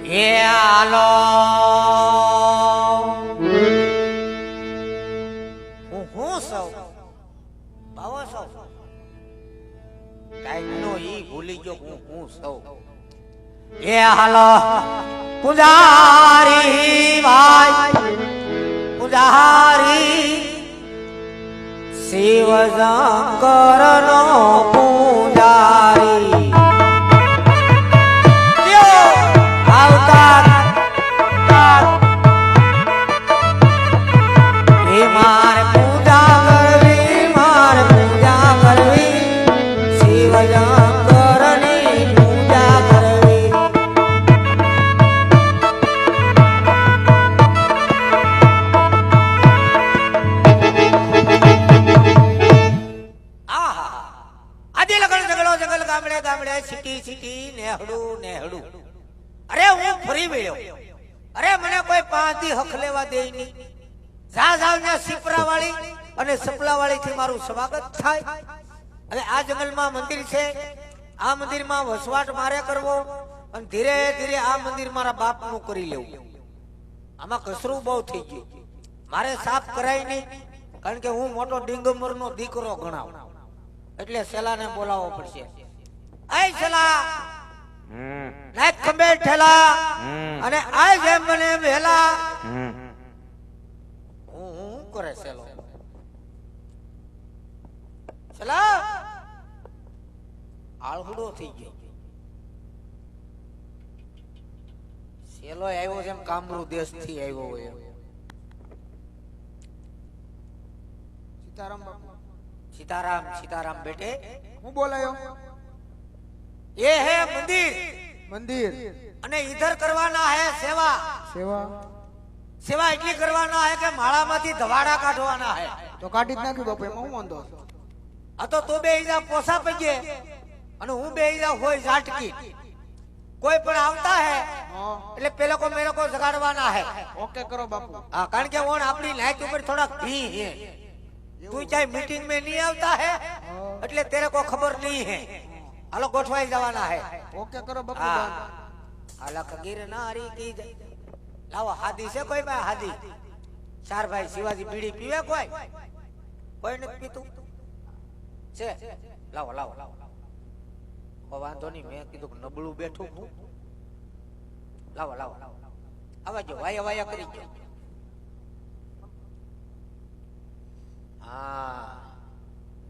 એ આલો હું સૌ બાવો સૌ ટાઈમ નો ઈ ભૂલી ગયો હું સૌ એ હાલો પૂજારી ભાઈ પૂજારી શિવ શંકર નો પૂજારી અરે હું ફરી વળ્યો અરે મને કોઈ પાંચથી હક લેવા દે નહીં જા સિપરા વાળી અને સપલા વાળી થી મારું સ્વાગત થાય અને આ જંગલમાં મંદિર છે આ મંદિરમાં વસવાટ મારે કરવો અને ધીરે ધીરે આ મંદિર મારા બાપનું કરી લેવું આમાં કસરું બહુ થઈ ગયું મારે સાફ કરાય નહીં કારણ કે હું મોટો ડિંગમરનો દીકરો ગણાવ એટલે સેલાને બોલાવવો પડશે આય સેલા નાક ખંભે ઠેલા અને આ જેમ મને વેલા હું કરે સેલો સેલા આળહુડો થઈ ગયો સેલો આવ્યો જેમ કામરૂ દેશ થી આવ્યો હોય સીતારામ સીતારામ બેटे હું બોલાયો ये है मंदिर मंदिर અને इधर करवाना है सेवा सेवा सेवा એટલી કરવાના है કે માળામાંથી ધવાડા કાઢવાના है તો કાઢી જ નાખ્યું બાપુ એમાં હું વાંધો આ તો તું બેહીજા પોસા પગે અને હું બેહીજા હોય ઝાટકી કોઈ પણ આવતા है એટલે પેલો કો મેરે કો જગાડવાના है ओके करो बापू हां કારણ કે ઓન આપણી લાઈક ઉપર થોડા ભી है तू चाहे मीटिंग में नहीं आता है એટલે तेरे को खबर नहीं है हालो गोठवाई जवाना है ओके करो बापू अलग गिरनारी की लाओ हादी से कोई भाई हादी चार भाई शिवाजी बीड़ी पीवे कोई नहीं पीतू से लाओ लाओ ओ वांधो नहीं मैं कीधु नबळू बैठू हूं लाओ लाओ आवा जो वाया वाया करी गयो हां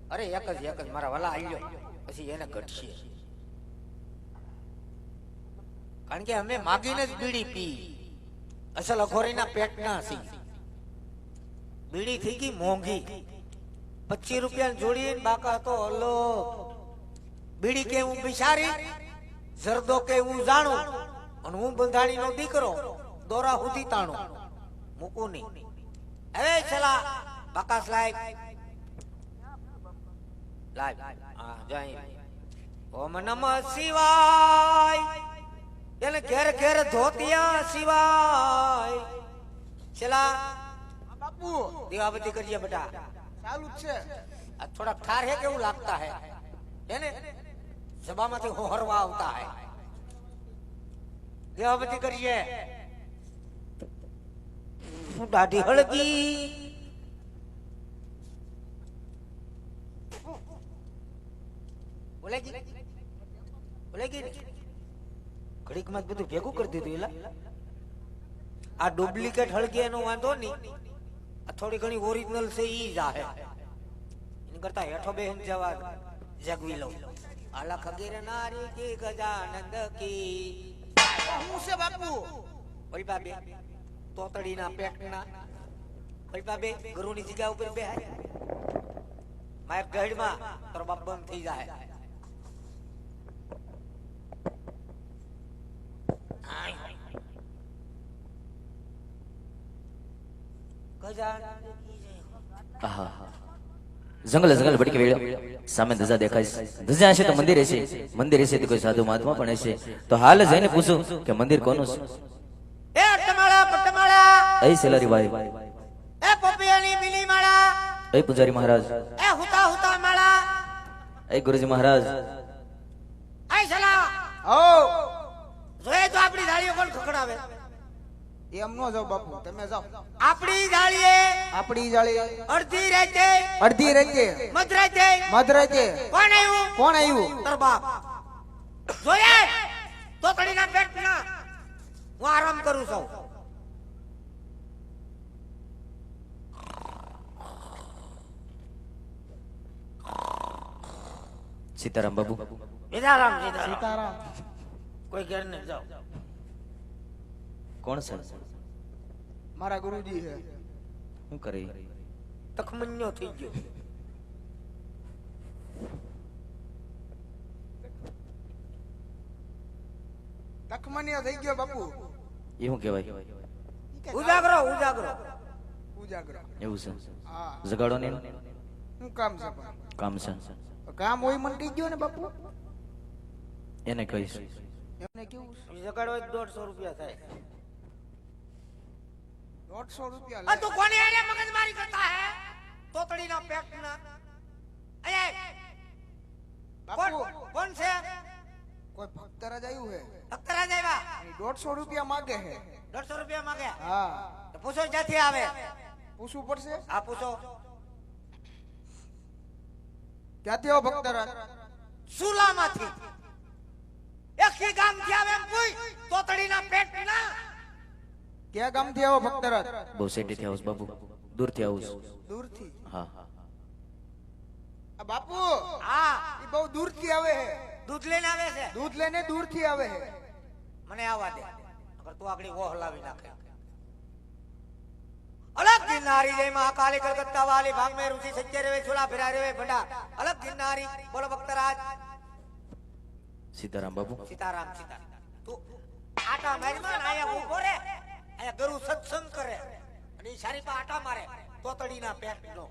अरे एक ज मारा वाला आल्यो પછી એને ઘટશે કારણ કે અમે માગીને જ બીડી પી અસલ અખોરીના પેટના સી બીડી થઈ ગઈ મોંઘી 25 રૂપિયા જોડીને બાકા તો હલો બીડી કે હું બિચારી જરદો કે હું જાણું અને હું બંધાણીનો દીકરો દોરા સુધી તાણું મૂકું નહીં હવે ચલા બાકાસ લાઈક લાઈક ओम नमः शिवाय એને ઘેર ઘેર ધોતિયા શિવાય ચલા बापू દીવાબત્તી કરીએ બેટા ચાલુ જ છે આ થોડા ઠાર હે કેવું લાગતા હે એને સભામાંથી હોહરવા આવતા હે દીવાબત્તી કરીએ દાઢી હળગી બોલેગી ઘડીક માં બધું ભેગું કરી દીધું એલા આ ડુપ્લિકેટ હળગી એનો વાંધો નહીં આ થોડી ઘણી ઓરિજિનલ છે ઈ જ આહે એની કરતા હેઠો બેહન જવા જગવી લઉં આલા ખગીર નારી કી ગજાનંદ કી હું છે બાપુ ઓલપા બે તોતડીના પેટના ઓલપા બે ગુરુની જગ્યા ઉપર બેહાય માય ગઢમાં તારો બાપ બંધ થઈ જાય જંગલ જંગલ ભટકી વેળ્યો સામે ધજા દેખાય છે ધજા હશે તો મંદિર હશે મંદિર હશે તો કોઈ સાધુ મહાત્મા પણ હશે તો હાલ જઈને પૂછું કે મંદિર કોનું છે એ પટમાળા એ સેલારી ભાઈ એ પોપિયાની મિલી માળા એ પૂજારી મહારાજ એ હુતા માળા એ ગુરુજી મહારાજ આય સલા ઓ જોયે તો આપણી ધાળીઓ કોણ ખકડા આવે એમ નો જાઓ બાપુ, તમે જાઓ. આપણી જાળીએ આપણી જાળી અડધી રાતે અડધી રાતે મધરાતે મધરાતે કોણ આવ્યું? કોણ આવ્યું? તારો બાપ. જોઈએ તોતડીના પેટના. હું આરામ કરું છું. સીતારામ બાબુ. સીતારામ સીતારામ. સીતારામ. કોઈ ઘેર ને જાઓ. કોણ છે? મારા ગુરુજી છે. શું કરે? તખમન્યો થઈ ગયો. તખમનિયો થઈ ગયો બાપુ. એ શું કહેવાય? ઉજાગરો ઉજાગરો. ઉજાગરો. એવું છે? હા. જગાડો ને. શું કામ છે પણ? કામ છે. કામ હોય મને કહી ગયો ને બાપુ. એને કહીશ. એમને કેવું છે? જગાડો 150 રૂપિયા થાય. 150 રૂપિયા આ લે. તું કોની આરે મગજમારી કરતા હે? તોતડીના પેટના. અરે બાપુ કોણ છે? કોઈ ભક્તરાજ આવ્યું છે. ભક્તરાજ આવ્યા. એ 150 રૂપિયા માંગે છે. 150 રૂપિયા માંગે. હા. તો પૂછો ક્યાંથી આવે? પૂછવું પડશે. આ પૂછો. ક્યાંથી આવો ભક્તરાજ? સુલામાંથી. એકથી ગામથી આવે એમ કોઈ તોતડીના પેટના. ક્યાં ગામથી આવો ભક્તરાજ? બહુ સેટીથી આવું છું બાબુ. દૂરથી આવું છું. દૂરથી. હા. આ બાપુ હા એ બહુ દૂરથી આવે છે. દૂધ લઈને આવે છે. દૂધ લઈને દૂરથી આવે છે. મને આવવા દે. અગર તું આગળ વોહ લાવી નાખે. અલગ ગિરનારી જય મહાકાલી કલકત્તા વાલી ભાગ મે ઋષિ સચ્ચે રેવે છોલા ફેરા રેવે ભંડા. અલગ ગિરનારી બોલો ભક્તરાજ. સીતારામ બાબુ. સીતારામ સીતારામ. તું આટા મારીમાં ને આયા ઊભો રે. આયા ગરુ સત્સંગ કરે અને ઈ સારી પા આટા મારે તોતડીના પેટનો.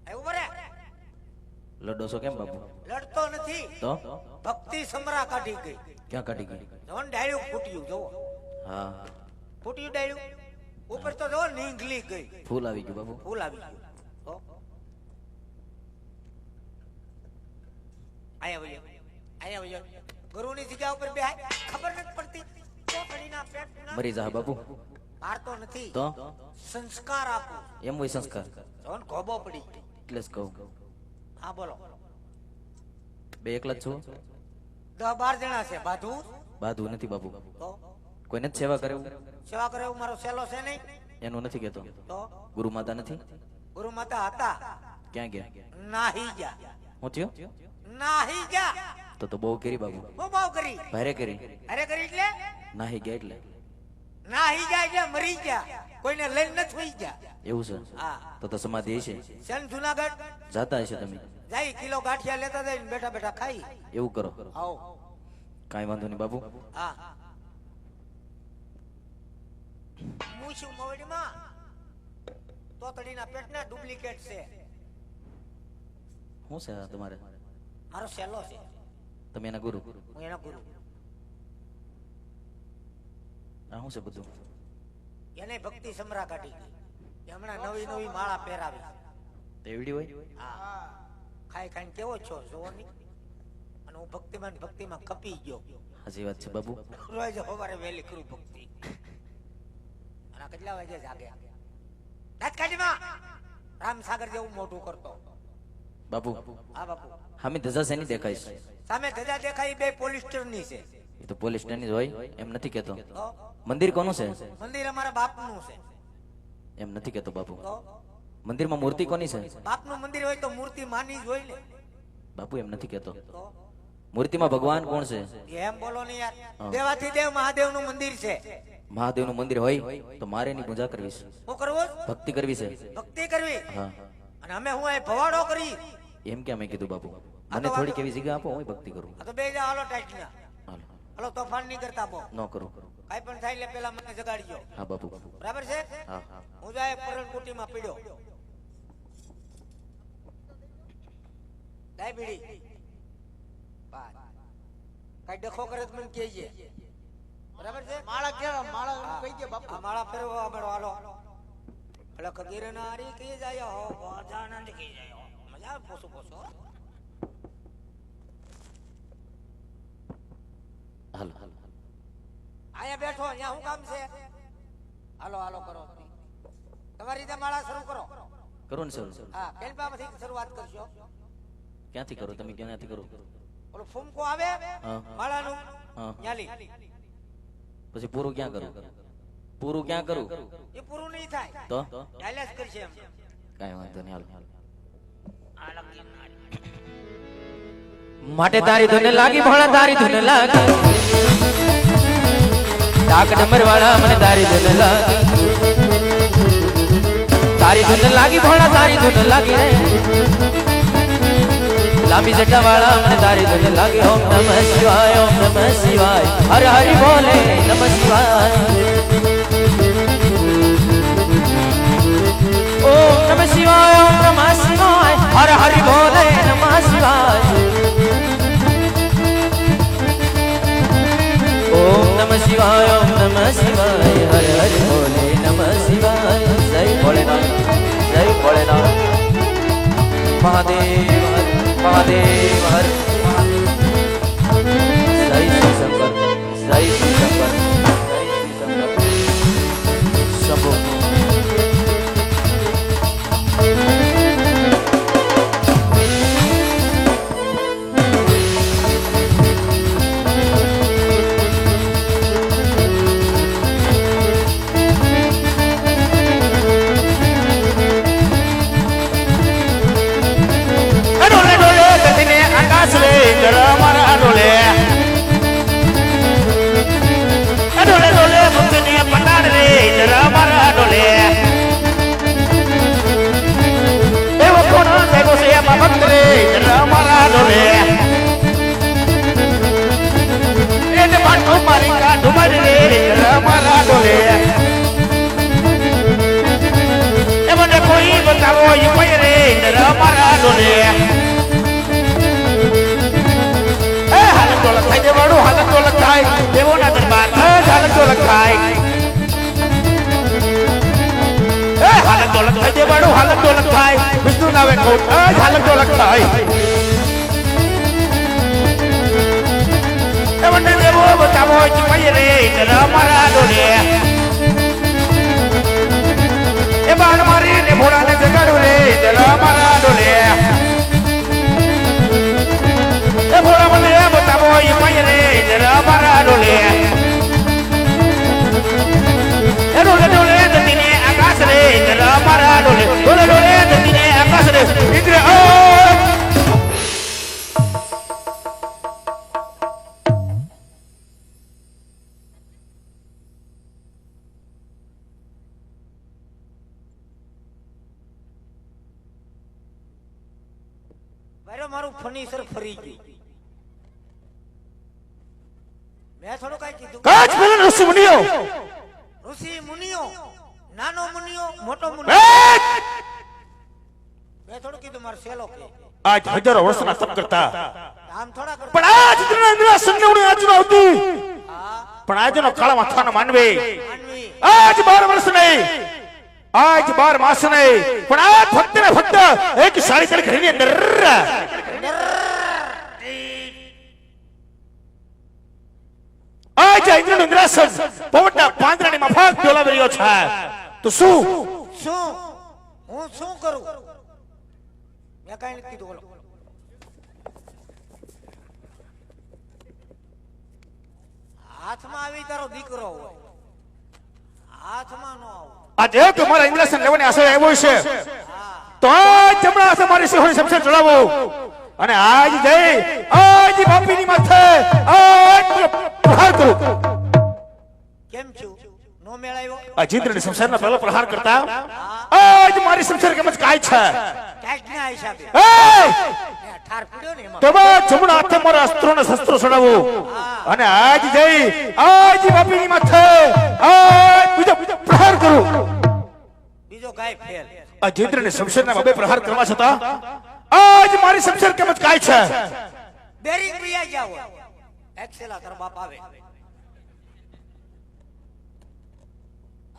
આય ઊભો રે. લડો છો કેમ બાબુ? લડતો નથી. તો ભક્તિ સમરા કાઢી ગઈ. ક્યાં કાઢી ગઈ? જોન ડાળ્યું ફૂટ્યું જોવો. હા. ફૂટ્યું ડાળ્યું. ઉપર તો જો નીંગલી ગઈ. ફૂલ આવી ગયું બાબુ. ફૂલ આવી ગયું. તો આયા વયો. આયા વયો. ગુરુની જગ્યા ઉપર બેહાય. ખબર નથી પડતી. તોતડીના પેટના. મરી જા બાબુ. મારતો નથી. તો સંસ્કાર આપું. એમ હોય સંસ્કાર. જોન ખોબો પડી. એટલે જ કહું. હા બોલો. બે એકલા જ છો? 10-12 જણા છે. બાધુ બાધું નથી બાબુ. તો કોઈને જ સેવા કરે એવું? સેવા કરે એવું મારો સેલો છે નહીં. એનું નથી કેતો. તો ગુરુ માતા નથી? ગુરુ માતા હતા. ક્યાં ગયા? નાહી ગયા. હું થયો? નાહી ગયા. તો બહુ કરી બાબુ. હું બહુ કરી. ભારે કરી. અરે કરી એટલે નાહી ગયા એટલે. નાહી ગયા એટલે મરી ગયા. કોઈને લઈને નથી હોઈ ગયા. એવું છે? હા. તો સમાધિ હશે. શેન જુનાગઢ જાતા હશે તમે? જાય કિલો ગાંઠિયા લેતા જઈને બેઠા બેઠા ખાઈ. એવું કરો. આવો. કાંઈ વાંધો નહીં બાબુ. હા મૂછું મોવડીમાં તોતડીના પેટના ડુપ્લિકેટ છે. શું છે આ તમારે? મારો સેલો છે. તમે એના ગુરુ? હું એનો ગુરુ. આ શું છે બધું? એને ભક્તિ સમરા કાઢી ગઈ. એ હમણાં નવી નવી માળા પહેરાવી. એવડી હોય? હા ખાઈ ખાઈને કેવો છો જોવો નહીં. અને હું ભક્તિમાં કપી ગયો. હાજી વાત છે બાબુ. રોજ સવારે વહેલી કરું ભક્તિ. અને આ કેટલા વાગે જાગે? રાજકાટીમાં રામસાગર જેવું મોઢું કરતો. બાબુ હા બાપુ. હામી ધજા શેની દેખાય છે? સામે ધજા દેખાય બે પોલિસ્ટરની છે. એ તો પોલીસ સ્ટેશન જ હોય એમ નથી કેતો. તો મંદિર કોનું છે? મંદિર અમારા બાપનું છે. એમ નથી કેતો બાબુ. તો મંદિરમાં મૂર્તિ કોની છે? બાપનું મંદિર હોય તો મૂર્તિ માની જ હોય ને. બાપુ એમ નથી કેતો. તો મૂર્તિમાં ભગવાન કોણ છે? એમ બોલો ને યાર. દેવાથી દેવ મહાદેવનું મંદિર છે. મહાદેવનું મંદિર હોય તો મારે એની પૂજા કરવી છે. શું કરવું? ભક્તિ કરવી છે. ભક્તિ કરવી. હા. અને અમે હું અહીં ભવાડો કરી. એમ કેમ મેં કીધું બાપુ મને થોડીક એવી જગ્યા આપો હું ભક્તિ કરું. આ તો બે જા હાલો ટાઈટના. હાલો. હાલો તોફાન નહીં કરતા બહુ. ન કરું. કાઈ પણ થાય એટલે પેલા મને જગાડજો. હા બાપુ. બરાબર છે? હા. હું જાય પરણકુટીમાં પીડ્યો. દાય બીડી. બસ. કાઈ ડખો કરે તો મને કહેજે. બરાબર છે? માળા કેવા માળા કહી દે બાપુ. આ માળા ફેરવો અમારો હાલો. અલખ ગિરનારી કી જાય હો ગજાનંદ કી જાય હો. મજા આવે પોસો પોસો. હાલો. અહીંયા બેઠો અહીંયા શું કામ છે? હાલો હાલો કરો તમારી રીતે માળા શરૂ કરો. કરો ને શરૂ. હા પેલપામાંથી શરૂઆત કરશો. ક્યાંથી કરો તમે? ક્યાંથી કરો? ઓલો ફૂમકો આવે હા. માળાનું હા. ન્યાલી પછી પૂરું ક્યાં કરું? પૂરું ક્યાં કરું? એ પૂરું નહીં થાય તો ન્યાલે જ કરશે એમ. કાંઈ વાંધો નહીં, હાલો. માટે તારી ધૂન લાગી ભોળા, તારી ધૂન લાગી ડાક ડમર વાળા, મને તારી ધૂન લાગી, તારી ધૂન લાગી ભોળા, તારી ધૂન લાગી રે લાંબી જટા વાળા, મને તારી ધૂન લાગી. ઓમ નમઃ શિવાય, ઓમ નમઃ શિવાય, હર હરિ બોલે નમઃ શિવાય. ઓમ નમઃ શિવાય, ઓમ નમઃ શિવાય, હર હરિ બોલે નમઃ શિવાય. ઓમ નમઃ શિવાય, ઓમ નમઃ શિવાય, હર હરિ બોલે નમઃ શિવાય. જય ભોલેનાથ, જય ભોલેનાથ. મહાદેવ હર, મહાદેવ હર. જય શ્રી શંકર, જય શ્રી શંકર, જય શ્રી શંકર. શંભો. મારું ફર્નિચર ફરી ગયું. મેં થોડું કઈ કીધું? કાચ પેલા ઋષિ મુનિઓ, ઋષિ મુનિઓ, નાનો મુનિઓ, મોટો મુનિઓ. મેં થોડું કીધું મારો સેલો કે આજ હજારો વર્ષના તપ કરતા, આમ થોડા કર. પણ આજ ઇન્દ્રાસનને ઉડે આજનો આવતી, હા પણ આજનો કાળા માથાનો માનવી માનવી આજ 12 વર્ષ નહીં, આજ 12 માસ નહીં, પણ આજ ફક્ત ને ફક્ત એક સાડી તલ ઘરની અંદર આજ ઇન્દ્રનું ઇન્દ્રાસન પોવટા પાંદરાની માફક ડોલાવી રહ્યો છે. તો શું શું હું શું કરું? મેં કઈ નથી કીધું. બોલો. હાથમાં આવી તારો દીકરો હોય, હાથમાં નો આવો. આજે તમારા ઇન્દ્રાસન લેવાની આશા આવ્યો છે, તો આજ જમણા હાથે મારી સિંહોની શમશેર ચડાવો અને આજ જઈ આજ બાપીની માથે આજ પ્રહાર કરો. કેમ છું? નો મેળાયો? આ જીંદ્રની શમશેરના પહેલો પ્રહાર કરતા આજ મારી શમશેર કેમ જ કાય છે. ક્યાંક ના હિસાબે એ મેં ઠાર પડ્યો ને એમાં. તો બસ જમણા હાથે મારા અસ્ત્રોને શસ્ત્રો ચડાવો અને આજ જઈ આજ બાપીની માથે આજ બીજો પ્રહાર કરો. બીજો ગાય ફેલ. આ જીંદ્રની શમશેરના બબે પ્રહાર કરવા છતાં આજ મારી શમશેર કેમ જ કાય છે. બેરિંગ પિયા જાવ. એક્સેલા તાર બાપ આવે.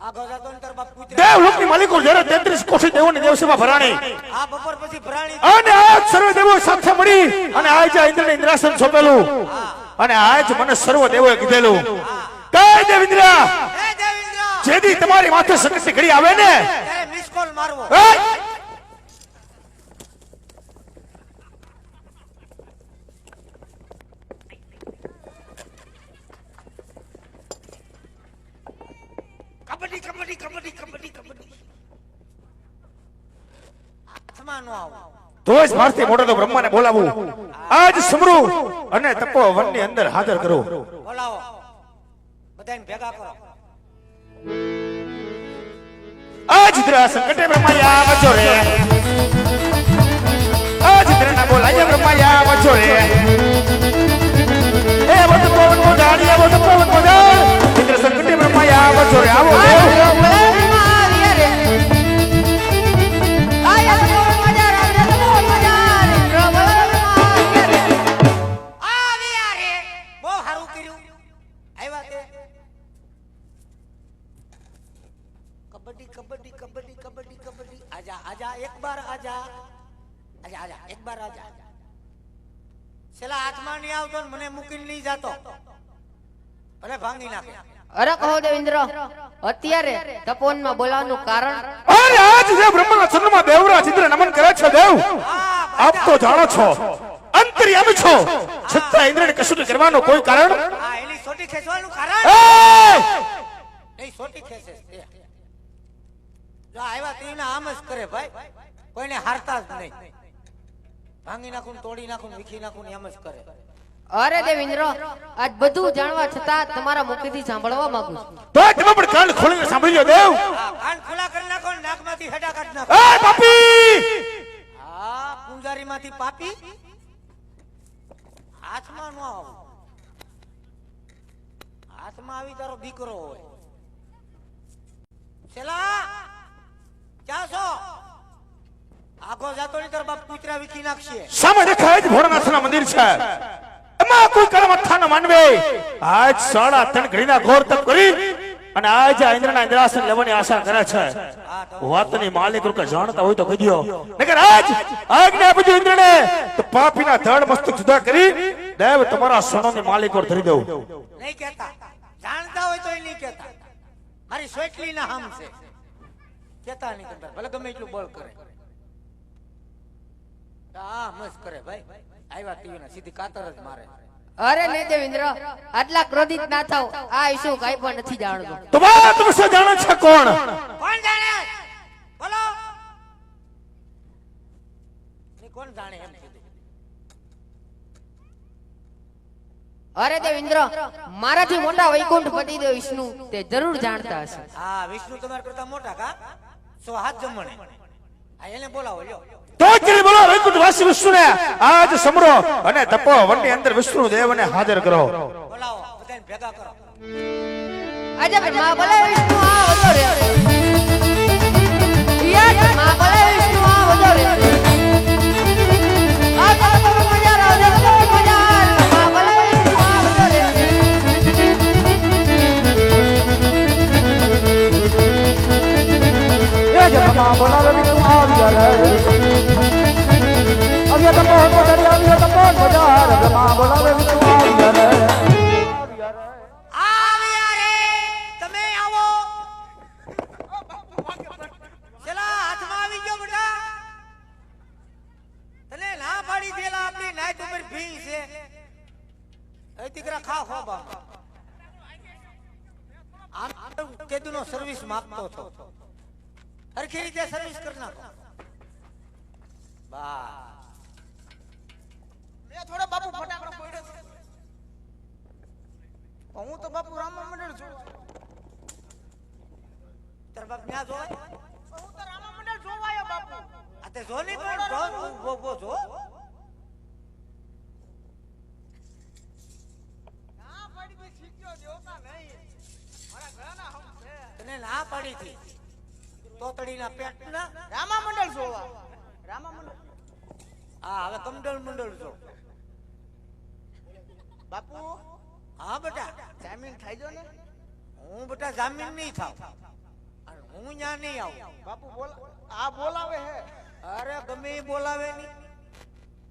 આગળ જાતો ને તાર બાપ કૂતરા. દેવલોકની માલિકો જ્યારે 33 કોટી દેવોની દેવસેવા ભરાણી આ બપોર પછી ભરાણી અને આજ સર્વ દેવો સાથે મળી અને આજ આ ઇન્દ્રને ઇન્દ્રાસન સોંપેલું અને આજ મને સર્વ દેવોએ કીધેલું કઈ દેવેન્દ્ર, હે દેવેન્દ્ર, જેદી તમારી માથે સંકટની ઘડી આવે ને ત્યારે મિસ કોલ મારવો. એ! કબડ્ડી કબડ્ડી કબડ્ડી કબડ્ડી કબડ્ડી. હાથમાં નો આવો. તો જ મારથી મોટો તો બ્રહ્માને બોલાવું, આજ સમરૂ અને તપોવનની અંદર હાજર કરો. બોલાવો, બધાને ભેગા કરો. આજ ઇન્દ્ર સંકટે બ્રહ્માયા વચો રે, આજ ઇન્દ્રના બોલાય બ્રહ્માયા વચો રે. એ વદ પવન મોજાડી, વદ પવન મોજાડ, ઇન્દ્ર સંકટે બ્રહ્માયા વચો રે. આવો દેવ. આવ્યા રે, બહુ સારું કર્યું. આવ્યા તે. કબડ્ડી કબડ્ડી કબડ્ડી કબડ્ડી કબડ્ડી. આજા આજા, એક બાર આજા. આજા આજા, એક બાર આજા. છેલ્લા હાથમાં નહીં આવતો ને મને મૂકીને નહીં જાતો. ભલે ભાંગી નાખે. અરે કહો દેવેન્દ્ર, અત્યારે તપોવનમાં બોલાવવાનું કારણ? અરે આજ જે બ્રહ્માના ચંદ્રમાં દેવરાજ ઇન્દ્ર નમન કરે છે દેવ. આપ તો જાણો છો, અંતર્યામી છો, છતાં ઇન્દ્રને કશું નહીં કરવાનું કોઈ કારણ? હા, એની સોટી ખેંચવાનું કારણ એ! નહીં, સોટી ખેંચે છે. જો આવ્યા તેના આમ જ કરે ભાઈ, કોઈને હારતા જ નહીં. ભાંગી નાખું, તોડી નાખું, વિખી નાખું, એમ જ કરે. અરે દેવેન્દ્ર, આજ બધું જાણવા છતાં તમારા મુખેથી સાંભળવા માંગુ છું. તો તમે પણ કાન ખોલીને સાંભળી લો દેવ. હા, કાન ખુલ્લા કરી નાખો ને નાકમાંથી હેડા કાઢી નાખો. એ પાપી! હા, પૂંજારીમાંથી પાપી. હાથમાં નો આવો. હાથમાં આવી તારો દીકરો હોય. છેલ્લા ક્યાં છો? આખો જાતો નહીં તારો બાપ કૂતરા વિખી નાખશે. સામે દેખાય જ ભોળાનાથના મંદિર છે. એમાં કોઈ કર્મ અથાનો માનવે આજ 3.5 ઘડીના ઘોર તપ કરી અને આજ આ ઇન્દ્રના ઇન્દ્રાસન લેવાની આશા કરે છે. વાતની માલિક રૂકે જાણતા હોય તો કહી દો, નકર આજ આજ્ઞા આપજો ઇન્દ્રને તો પાપીના ધડ મસ્તક જુદા કરી દેવ તમારા સોનાની માલિક પર ધરી દઉં. નહીં કહેતા, જાણતા હોય તો નહીં કહેતા. મારી સોટલી ના હામ છે, કહેતા નહીં કરતા, ભલે ગમે એટલું બળ કરે. હા, મસ્ત કરે ભાઈ. આવ્યા ટીવી ના સીધી કાતર જ મારે. અરે ને દેવેન્દ્ર, આટલા ક્રોધિત ના થાવ. આ ઈસુ કાઈ પણ નથી જાણતો. તો બા તમે શું જાણો છો? કોણ કોણ જાણે? બોલો. નહીં, કોણ જાણે એમ કીધું. અરે દેવેન્દ્ર, મારાથી મોટા વૈકુંઠ પતિદેવ વિષ્ણુ તે જરૂર જાણતા હશે. હા, વિષ્ણુ તમારા કરતા મોટા કા? 100 હાથ જમણે. આ એને બોલાવો લ્યો. તો કરી બોલો વૈકુંઠ વાસી વિષ્ણુને આજ સમરો અને તપોવનની અંદર વિષ્ણુ દેવને હાજર કરો. બોલાવો, બધાને ભેગા કરો. આજે માં બોલે વિષ્ણુ આ હોજો રે. યાર માં બોલે વિષ્ણુ આ હોજો રે. આ તો મજા આવે, તો મજા આવે. માં બોલે વિષ્ણુ આ હોજો રે. એ જગમાં બોલાવે વિષ્ણુ આવ્યા રે. આવ્યા તપો પધારી, આવ્યા તપો પધાર. જગમાં બોલાવે વિષ્ણુ આવ્યા રે. આવ્યા રે, તમે આવો. ચલા, હાથમાં આવી ગયો બેટા. તને ના પાડી દેલા આપણી નાઈટ ઉપર ભી છે. એ દીકરા ખા ખો બા. આમ કેદુનો સર્વિસ માંગતો હતો. હરખી રીતે સર્વિસ કરી નાખો. બા મેં થોડા બાપુ ફટાકડો ફોડ્યો છે. હું તો બાપુ રામા મંડળ છું. તાર બાપ ન્યા જોવાય? હું તો રામા મંડળ જોવાયો બાપુ. આ તે જો નહીં પણ જો. ના પડી ભાઈ શીખ્યો દેવતા નહીં. મારા ઘરના હમ છે. તને ના પાડી હતી તોતડીના પેટના. રામા મંડળ જોવા. રામા મંડળ. હા, હવે કમડળ મંડળ જો. બાપુ હા બેટા, જામીન થાય જો ને. હું બેટા જામીન નહીં થાવ અને હું ન્યા નહીં આવું. બાપુ આ બોલાવે હે. અરે ગમે એ બોલાવે નહીં,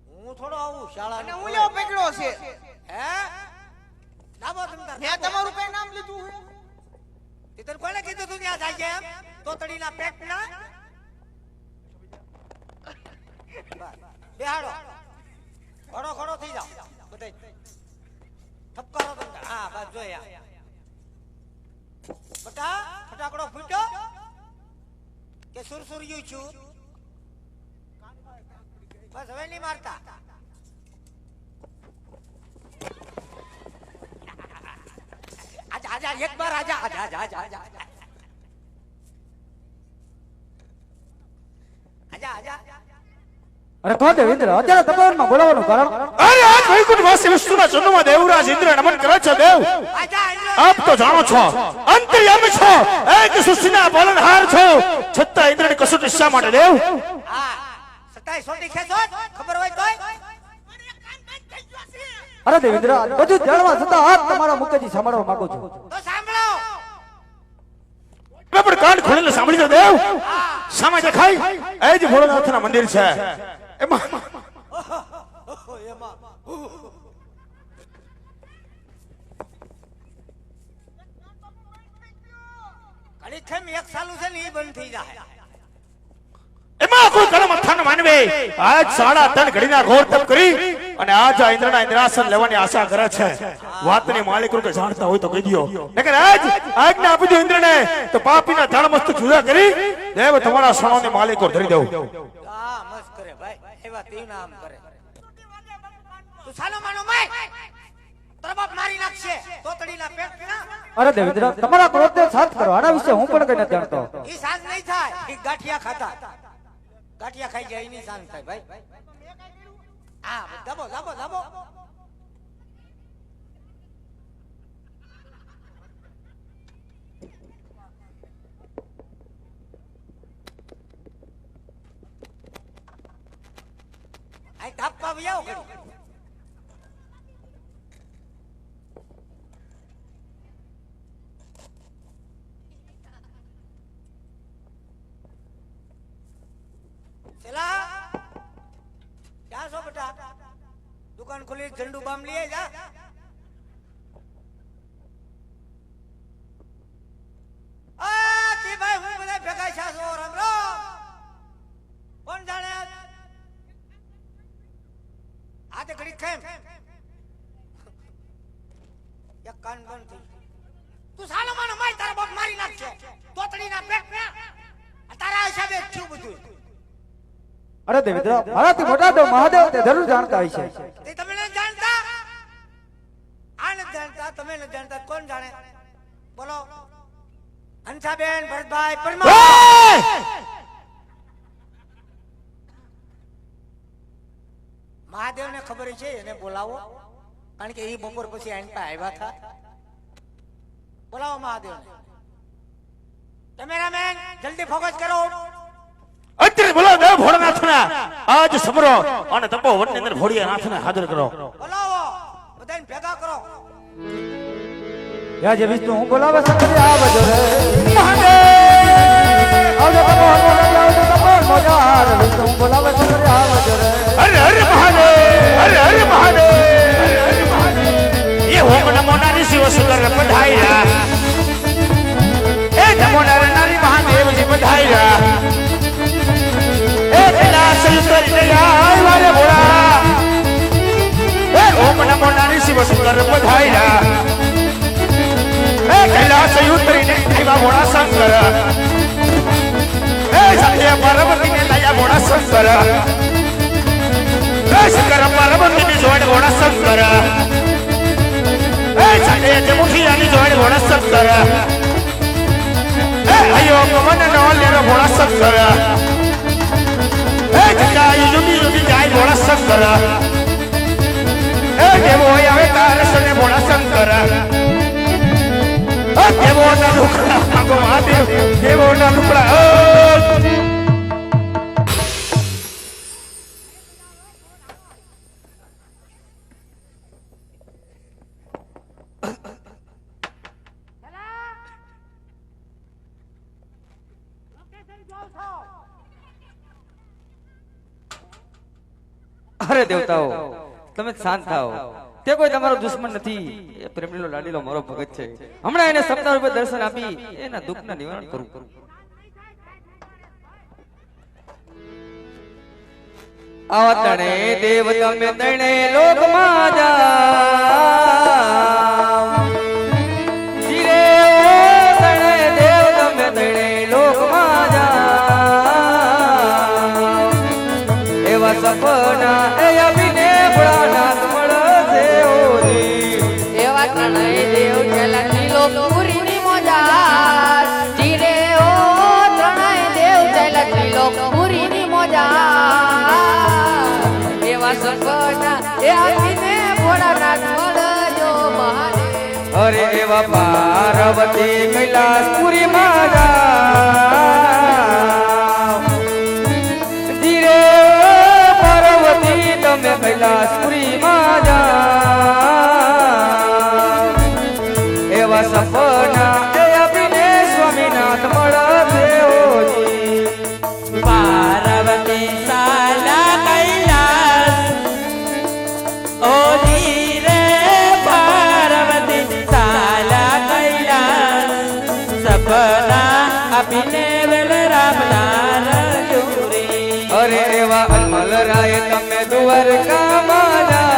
હું થોડો આવું શાળા. અને હું લેવો પકડ્યો છે. હે લાવો તમ તાર મેં તમારું કઈ નામ લીધું હે તે તને કોણે કીધું તું ત્યાં જાય છે એમ તોતડીના પેટના બેહાડો ખડો ખડો થઈ જાઓ બધાય ઠપકારો તમ તાર. હા બસ જોયા બટા ફટાકડો ફૂટ્યો કે સુરસુરિયું છું બસ હવે નહીં મારતા આજા આજા એક બાર આજા આજા આજા આજા આજા આજા આજા અરે તો દેવેન્દ્ર અત્યારે તપોવનમાં બોલાવવાનું કારણ અરે આજ વૈકુંઠ વાસી વિષ્ણુના જન્મમાં દેવરાજ ઇન્દ્ર નમન કરે છે દેવ આજા ઇન્દ્ર આપ તો જાણો છો અંતર્યામી છો એક સૃષ્ટિના પાલનહાર છો છતાં ઇન્દ્રની કસોટી શા માટે દેવ હા સતાય સોટી ખેંચો ખબર હોય તોય અરે દેવેન્દ્ર બધું જાણવા છતાં આપ તમારા મુખથી સાંભળવા માંગુ છું તો સાંભળો તમે પણ કાન ખોલીને સાંભળી લો દેવ સામે દેખાય એ જ ભોળાનાથના મંદિર છે એમાં એમાં ઘડી ખેમ એક સાલું છે ને એ બંધ થઈ જાય એમાં કોઈ કર્મ અથાન માનવે આજ 3.5 ઘડીના ઘોર તપ કરી અને આજ આ ઇન્દ્રના ઇન્દ્રાસન લેવાની આશા કરે છે વાતની માલિકો કે જાણતા હોય તો કહી દો નકર આજ આજ્ઞા આપી દો ઇન્દ્રને તો પાપીના ધણમસ્ત જુદા કરી દેવ તમારા સણોની માલિકો ધરી દઉં હા મસ્ત કરે ભાઈ એવા તીવ નામ કરે તું સાનો માનો માય તરબાપ મારી નાખશે તોતડીના પેટના અરે દેવેન્દ્ર તમારા ક્રોધને શાંત કરો આના વિશે હું પણ કઈ નથી જાણતો ઈ શાંત નહીં થાય ઈ ગાંઠિયા ખાતા ગાંઠિયા ખાઈ જાય ઈ શાંત થાય ભાઈ હા દબો દબો દબો આ તાપવા વ્યાવ કરી चला क्या सो बेटा दुकान खोली झंडू बाम लिए जा ती भाई હું બધા ભેગા છે સો રામ રામ કોણ જાણે આ તે ઘડી ખેમ એક કાન બંધ થઈ તું સાલો માનો માય તારા બાપ મારી નાખશે તોતડીના પેટ મે તારા હિસાબે થયું બધું અરે દેવેન્દ્ર મારાથી મોટા તો મહાદેવ તે જરૂર જાણતા હોય છે તે તમે ન જાણતા આ ન જાણતા તમે ન જાણતા કોણ જાણે બોલો હંસાબેન ભરતભાઈ પરમાર મહાદેવને ખબર છે એને બોલાવો કારણ કે એ બપોર પછી આઈન પા આવ્યા હતા બોલાવો મહાદેવને કેમેરામેન જલ્દી ફોકસ કરો અત્યારે બોલો દેવ ભોળાનાથના આજ સમરો અને તપો વનની અંદર ભોળિયાનાથને હાજર કરો બોલાવો બધાને ભેગા કરો યા જે વિષ્ણુ હું બોલાવે શંકર આવજો રે મહાદેવ આવજો તપોવન આવજો તપોવન મોજાર વિષ્ણુ હું બોલાવે શંકર આવજો રે હરે હરે મહાદેવ હરે હરે મહાદેવ એ હોમ નમો નારી શિવ સુંદર પધાર્યા એ નમો નારી મહાદેવજી પધાર્યા એ કૈલાસ ઉતરીને આવ્યા રે ભોળા એ ઓમ નમો નારી શિવ સુંદર પધાર્યા એ કૈલાસ ઉતરીને આવ્યા ભોળા શંકર એ સાથે પાર્વતીને લાયા ભોળા શંકર એ શંકર પાર્વતીની જોડ ભોળા શંકર એ સાથે જમુખિયાની જોડ ભોળા શંકર એ અયો પવન નો લેરો ભોળા શંકર એ જગાઈ યુગી યુગી જાય ભોળા શંકર એ દેવો આવે તારે સને ભોળા શંકર એ દેવો ના લુકડા માગો મહાદેવ દેવો ના લુકડા અરે દેવતાઓ તમે શાંત થાઓ તે કોઈ તમારો દુશ્મન નથી. એ પ્રેમીલો લાડીલો મારો ભગત છે. હમણાં એને સપ્તાહ રૂપે દર્શન આપી એના દુઃખના નિવારણ કરું. આવા તણે દેવ તમે તણે લોકમાં જાઓ. ધીરે તણે દેવ તમે તણે લોકમાં જાઓ. એવા સપના એ અભિને ભોળાનાથ મળશે ઓરી. એવા ત્રણેય દેવ ચલા લીલો પુરીની મોજા જીરે ઓ ત્રણેય દેવ ચલા લીલો પુરીની મોજા એવા સપના એ આવીને ભોળાનાથ મળજો મહાદેવ. અરે એવા પાર્વતી કૈલાસપુરી માં જાઓ. ધીરે પાર્વતી તમે કૈલાસપુરી માં જાઓ. એવા સપના એ આપીને સ્વામીનાથ મળશે ઓજી. પાર્વતી સાલા કૈલાસ ઓજી રે. પાર્વતી સાલા કૈલાસ સપના આપીને વેલ રામનાર જુરી. અરે એવા અનમલ રાય તમે દ્વારકામાં જાઓ.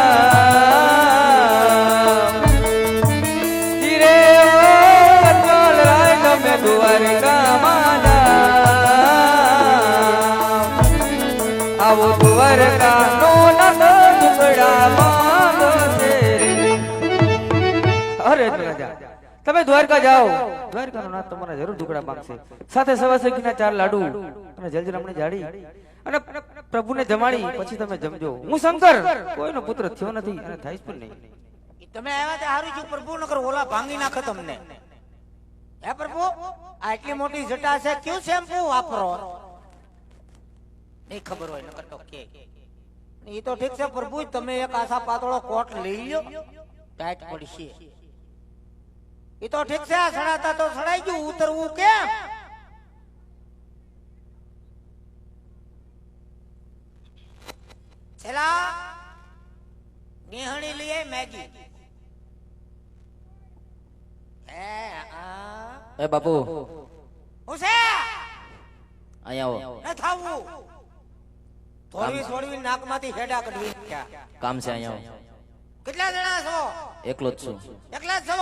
ધીરે અનમલ રાય તમે દ્વારકામાં જાઓ. આવો દ્વારકાનો નંદ ટુકડા માંગશે રે. અરે રાજા તમે દ્વારકા જાઓ. દ્વારકાનો નાથ તમારા જરૂર ટુકડા માંગશે. સાથે સવા સખીના 4 લાડુ અને જલજરમણી જાડી અને પ્રભુને જમાડી પછી તમે જમજો. હું શંકર કોઈનો પુત્ર થયો નથી અને થાઈશ પણ નહીં. તમે આવ્યા તે હારું છું પ્રભુ, નકર ઓલા ભાંગી નાખે તમને. હે પ્રભુ, આ એટલી મોટી જટા છે, ક્યું શેમ્પુ વાપરો? નહીં ખબર હોય નકર તો કે. એ તો ઠીક છે પ્રભુ, તમે એક આશા પાતળો કોટ લઈ લ્યો, ટાઈટ પડશે. એ તો ઠીક છે, સડાતા તો સડાઈ ગયું, ઉતરવું કેમ? છેલા નિહણી લઈએ મેગી. એ બાપુ હું છે અહીંયા આવો. ન થાવું. થોડી થોડી નાકમાંથી હેડા કઢવી ક્યાં? કામ છે અહીંયા આવો. કેટલા જણા છો? એકલો જ છું. એકલા જ છો?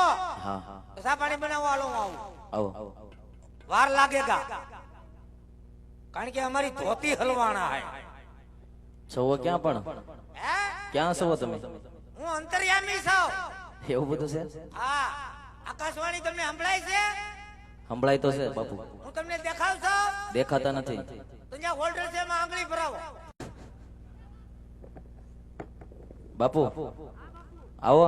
હા તો ચા પાણી બનાવો, હાલો હું આવું. આવો. વાર લાગેગા, કારણ કે અમારી ધોતી હલવાણા હે. છો ક્યાં પણ? હે? ક્યાં છો તમે? હું અંતર્યામી છું. એવું બધું છે? હા, આકાશવાણી તમને સંભળાય છે? સંભળાય તો છે બાપુ. હું તમને દેખાવ છું? દેખાતા નથી. તો જ્યાં હોલ્ડર છે એમાં આંગળી ભરાવો. બાપુ આવો.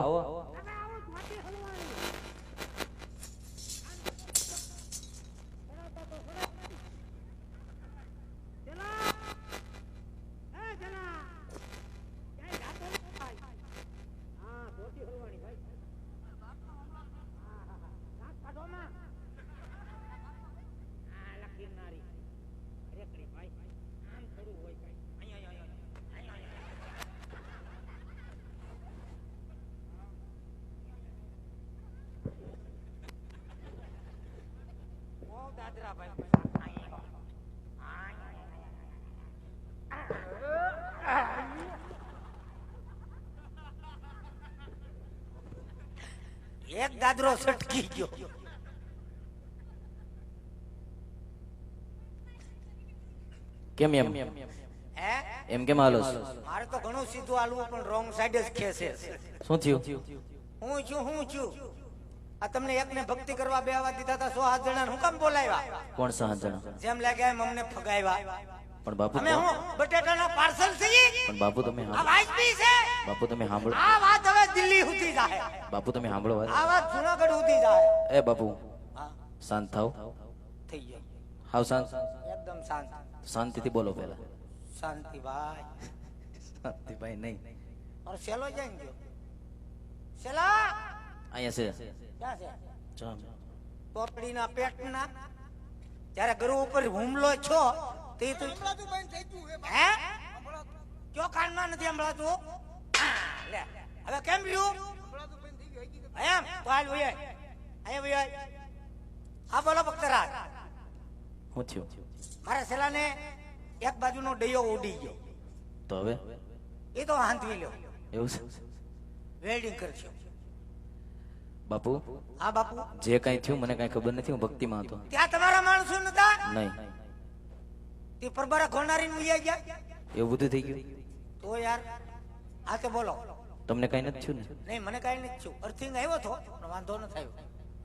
એક દાદરો સટકી ગયો. કેમ એમ હે? એમ કેમ હાલો છો? મારે તો ઘણું સીધું હાલવું પણ રોંગ સાઈડ જ ખેસે. શું થયું? હું છું આ તમને એકને ભક્તિ કરવા બેવા દીધા હતા 107 જણા હું કામ બોલાવ્યા? કોણ 7 જણા? જેમ લાગ્યા એમ અમને ફગાવ્યા. પણ બાપુ અમે હું બટેટાના પાર્સલ છીએ? પણ બાપુ તમે આ વાજબી છે? બાપુ તમે સાંભળો. આ વાત હવે દિલ્હી સુધી જાય. બાપુ તમે સાંભળો વાત. આ વાત જુનાગઢ સુધી જાય. એ બાપુ હા, શાંત થાવ. થઈ જાય હાવ શાંત. એકદમ શાંત. શાંતિથી બોલો પહેલા. શાંતિ ભાઈ. શાંતિભાઈ નહીં. और सेलो जाएंगे गयो सेला અહીંયા છે. ક્યાં છે? ચાલ. પોપડીના પેટના જ્યારે ગુરુ ઉપર હુમલો છો તે તું સંભળાતું બંધ થઈ ગયું હે? ક્યો કાનમાં નથી સંભળાતું? લે હવે કેમ રહ્યું એમ તો હાલ ભૈયા અહીંયા ભૈયા હા બોલો ભક્તરાજ હું થયું મારા સેલાને એક બાજુનો ડૈયો ઉડી ગયો તો હવે એ તો હાંધવી લ્યો એવું છે વેલ્ડિંગ કરજો બાપુ હા બાપુ જે કઈ થયું મને કઈ ખબર નથી હું ભક્તિમાં હતો ત્યાં તમારા માણસો નતા નહીં તે પરબારા ઘોનારીને ઉઈ ગયા એવું બધું થઈ ગયું તો યાર આ તો બોલો તમને કઈ નથી થયું ને નહીં મને કાંઈ નથી થયું અર્થિંગ આવ્યો તો પણ વાંધો ન થયો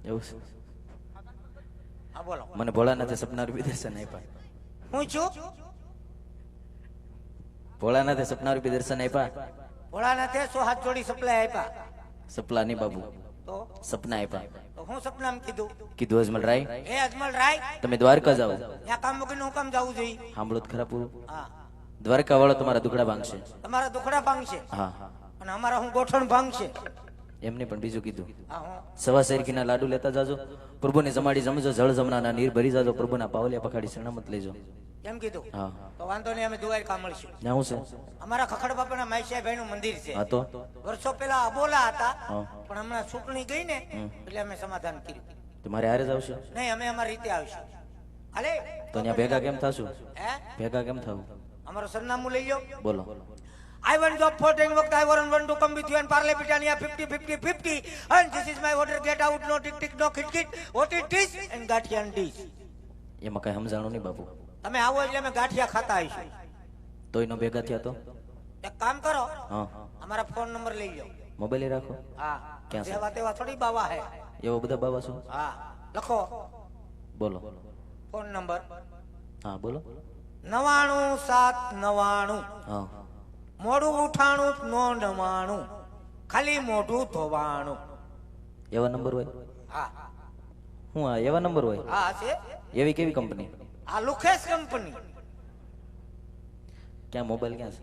એવું છે હા બોલો મને ભોળાનાથે સપના રૂપી દર્શન આપ્યા હું છું ભોળાનાથે સપના રૂપી દર્શન આપ્યા ભોળાનાથે 100 હાથ જોડી સપ્લાય આપ્યા સપલા નહીં બાબુ તો સપના આપ્યા તો હું સપનામાં કીધું કીધું અજમલ રાય હે અજમલ રાય તમે દ્વારકા જાઓ ત્યાં કામ મૂકીને હું કામ જવું જોઈએ સાંભળો તો ખરા પૂરું હા દ્વારકા વાળો તમારા દુખડા ભાંગશે તમારા દુખડા ભાંગશે હા અને અમારા હું ગોઠણ ભાંગશે એમને પણ બીજું કીધું હા હું સવા શેરકીના લાડુ લેતા જાજો પ્રભુને જમાડી જમજો જળ જમનાના નીર ભરી જાજો પ્રભુના પાવલિયા પખાડી સણામત લેજો કેમ કીધું હા તો વાંધો નહીં અમે દ્વારકા મળશું ત્યાં હું છે અમારા ખખડ બાપાના માઈસિયા ભાઈ નું મંદિર છે હા તો વર્ષો પહેલા અબોલા હતા હા. પણ હમણાં ચૂંટણી ગઈ ને એટલે અમે સમાધાન કર્યું તમારે હારે જ આવશે નહીં અમે અમારી રીતે આવીશું હાલે તો ત્યાં ભેગા કેમ થશું હે ભેગા કેમ થવું અમારું સરનામું લઈ લો બોલો I want job for taking work. I want to come with you and Parle Britannia 50-50-50. And this is my order. Get out, no tick tick, no kit kit. What it is and gathiya and dish. એમાં કઈ સમજાણું નહીં બાપુ તમે આવો એટલે અમે ગાંઠિયા ખાતા આવીશું. તોય નો ભેગા થયા તો એક કામ કરો, હા અમારા ફોન નંબર લઈ લો. મોબાઈલ રાખો હા. ક્યાં છે? જેવા તેવા થોડી બાવા હે. એવા બધા બાબા છો હા. લખો બોલો ફોન નંબર હા બોલો 99799. હા મોડું ઉઠાણું નો નવાણું. ખાલી મોઢું ધોવાણું. એવા નંબર હોય હા. હું આ એવા નંબર હોય હા છે. એવી કેવી કંપની આ લુખેશ કંપની. ક્યાં મોબાઈલ ક્યાં છે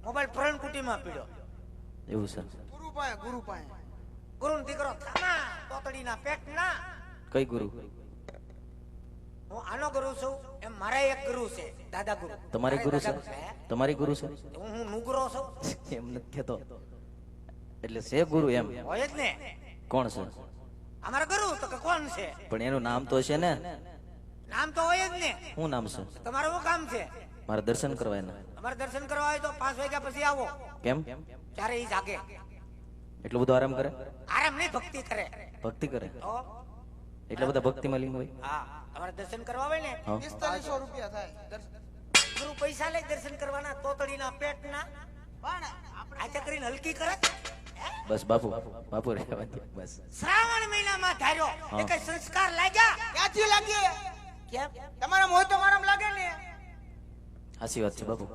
મોબાઈલ પ્રણકુટીમાં પીડ્યો. એવું છે ગુરુ પાસે ગુરુ પાસે ગુરુનો દીકરો થામા તોતડીના પેટના. કઈ ગુરુ હું આનો ગુરુ છું એમ મારા એક ગુરુ છે દાદા ગુરુ. તમારી ગુરુ છે દાદા હે? તમારી ગુરુ છે હું નુગરો છું એમ નથી કહેતો એટલે છે ગુરુ એમ હોય જ ને. કોણ છે અમારા ગુરુ તો કે કોણ છે પણ એનું નામ તો છે ને નામ તો હોય જ ને. શું નામ છે તમારું શું કામ છે મારે દર્શન કરવા એના અમારે દર્શન કરવા હોય તો 5 વાગ્યા પછી આવો. કેમ ત્યારે ઈ જાગે. એટલું બધું આરામ કરે આરામ નહીં ભક્તિ કરે ભક્તિ કરે તો એટલા બધા ભક્તિમાં લીન હોય હા તમારે દર્શન કરવા હોય ને હા 4500 રૂપિયા થાય ગુરુ પૈસા લઈ દર્શન કરવાના તોતડીના પેટના. પણ આ ચકરીને હલકી કરે. બસ બાપુ બાપુ રહેવા દે બસ શ્રાવણ મહિનામાં ધાર્યો એ કઈ સંસ્કાર લાગ્યા ક્યાંથી લાગે કેમ તમારા મોય તો મારામ લાગે ને સાચી વાત છે બાપુ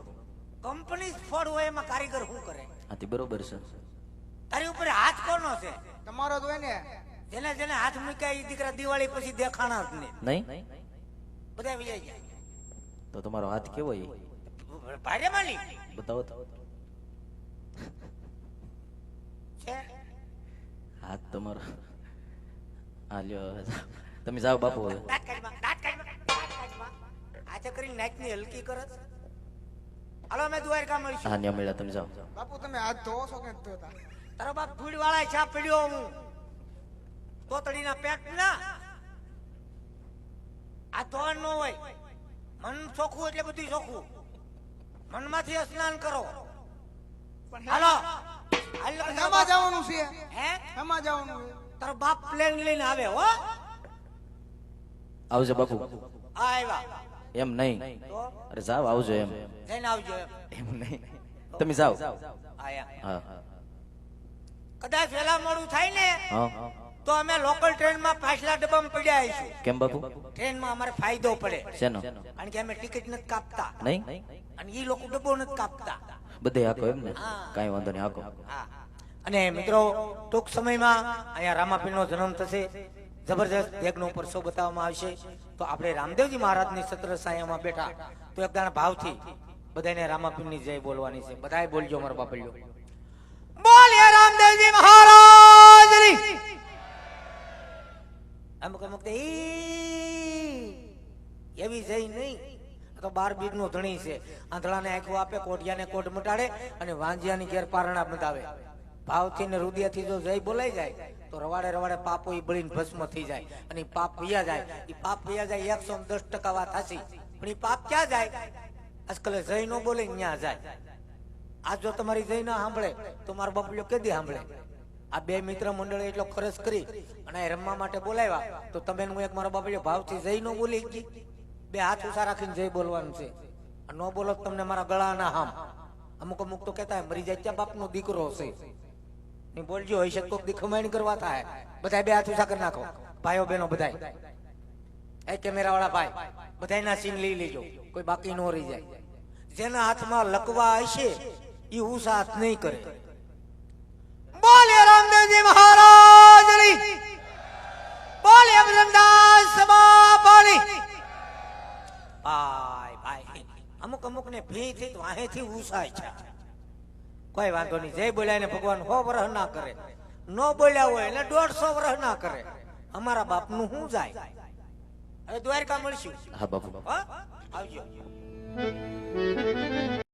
કંપની ફોડ હોય એમાં કારીગર શું કરે આથી બરોબર છે તારી ઉપર હાથ કોનો છે તમારો તો હોય ને જેને જેને હાથ મૂક્યા એ દીકરા દિવાળી પછી દેખાણા જ નહીં નહીં બધા વિજય જાય તો તમારો હાથ કેવો એ ભારે માની બતાવો તો છે હાથ તમારો આ લ્યો તમે જાઓ બાપુ હવે દાંત કાઢમાં, દાંત કાઢમાં, દાંત કાઢમાં. આ ચકરી નાચની હલકી કરે છે. હાલો અમે દ્વારકા મળીશું. હા ન્યા મળ્યા તમે જાઓ બાપુ તમે હાથ ધોવો છો કે નથી ધોતા તારો બાપ ધૂળ વાળા ચા પીડ્યો હું તોતડીના પેટ ના આ ધોન નો હોય મન ચોખ્ખું એટલે બધું ચોખ્ખું મનમાંથી સ્નાન કરો પણ હાલો હાલ તારો હેમાં બાપ- જવાનું છે હે હેમાં જવાનું છે તારો બાપ પ્લેન લઈને આવે હો આવજો બાપુ આવ્યા એમ નહીં તો અરે જાઓ આવજો એમ જઈને આવજો એમ. એમ નહીં તમે જાઓ આયા હા કદાચ વેલા મોડું થાય ને હા તો અમે લોકલ ટ્રેનમાં પાછલા ડબ્બામાં પડ્યા આવીશું. કેમ બાપુ ટ્રેનમાં અમારે ફાયદો પડે શેનો કારણ કે અમે ટિકિટ નથી કાપતા નહીં અને ઈ લોકો ડબ્બો નથી કાપતા. બધે હાકો એમ ને હા. કાંઈ વાંધો નહીં હાકો હા. અને મિત્રો ટૂંક સમયમાં અહીંયા રામાપીરનો જન્મ થશે. જબરજસ્ત યજ્ઞ ઉપર શો બતાવવામાં આવશે. તો આપણે રામદેવજી મહારાજની સત્ર સાયામાં બેઠા તો એક દાણા ભાવથી બધાને રામાપીરની જય બોલવાની છે. બધાય બોલજો મારા બાપલ્યો. બોલીએ રામદેવજી મહારાજની. અમુક અમુક એવી જય નહીં. આ તો 12 બીજનો ધણી છે. આંધળાને આંખો આપે, કોઢિયાને કોઢ મટાડે અને વાંજિયાની ઘેર પારણા બંધાવે. ભાવથી ને હૃદયથી જો જય બોલાઈ જાય તો રવાડે રવાડે પાપો ઈ બળીને ભસ્મ થઈ જાય અને ઈ પાપ વયા જાય. ઈ પાપ વયા જાય 110% વાત હાચી, પણ ઈ પાપ ક્યાં જાય? આજકાલ જય નો બોલે ન્યા જાય. આજ જો તમારી જય ના સાંભળે તો મારો બાપલ્યો કેદી સાંભળે? આ બે મિત્ર મંડળે એટલો ખર્ચ કરી અને આ રમવા માટે બોલાવ્યા તો તમે હું એક મારો બાપલ્યો ભાવથી જય નો બોલી ગઈ. બે હાથ ઊંચા રાખીને જય બોલવાનું છે. ન બોલો તો તમને મારા ગળાના હામ. અમુક અમુક તો કહેતા મરી જાય ત્યાં બાપનો દીકરો હશે. નહીં બોલજો હોય છે કોક દી ખમાણી કરવા થાય. બધા બે હાથ ઊંચા કરી નાખો ભાઈઓ બહેનો બધાય. એ કેમેરા વાળા ભાઈ બધાયના સીન લઈ લેજો, કોઈ બાકી ન રહી જાય. જેના હાથમાં લકવા હશે ઈ ઊંચા હાથ નહીં કરે. બોલે રામદેવજી મહારાજની, બોલે અમરદાસ સભાપાણી. ભાઈ ભાઈ અમુક અમુક ને ભી થી વાહેથી ઉસાય છે. કોઈ વાંધો નહીં, જય બોલ્યા ને ભગવાન 100 વર્ષ ના કરે, નો બોલ્યા હોય એટલે 150 વર્ષ ના કરે. અમારા બાપ નું શું જાય? હવે દ્વારકા મળશું. હા બાપુ. હા આવજો.